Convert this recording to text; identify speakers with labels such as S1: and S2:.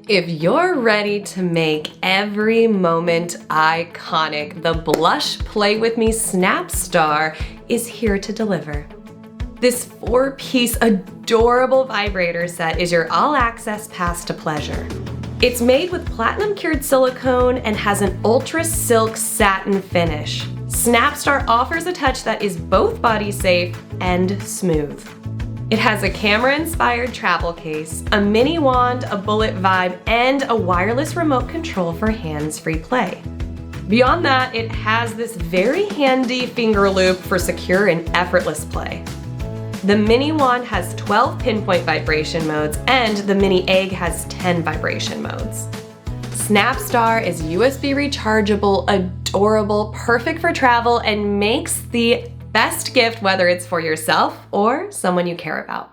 S1: If you're ready to make every moment iconic, the Blush Play With Me Snapstar is here to deliver. This 4-piece adorable vibrator set is your all-access pass to pleasure. It's made with platinum-cured silicone and has an ultra silk satin finish. Snapstar offers a touch that is both body safe and smooth. It has a camera-inspired travel case, a mini wand, a bullet vibe, and a wireless remote control for hands-free play. Beyond that, it has this very handy finger loop for secure and effortless play. The mini wand has 12 pinpoint vibration modes, and the mini egg has 10 vibration modes. Snapstar is USB rechargeable, adorable, perfect for travel, and makes the best gift whether it's for yourself or someone you care about.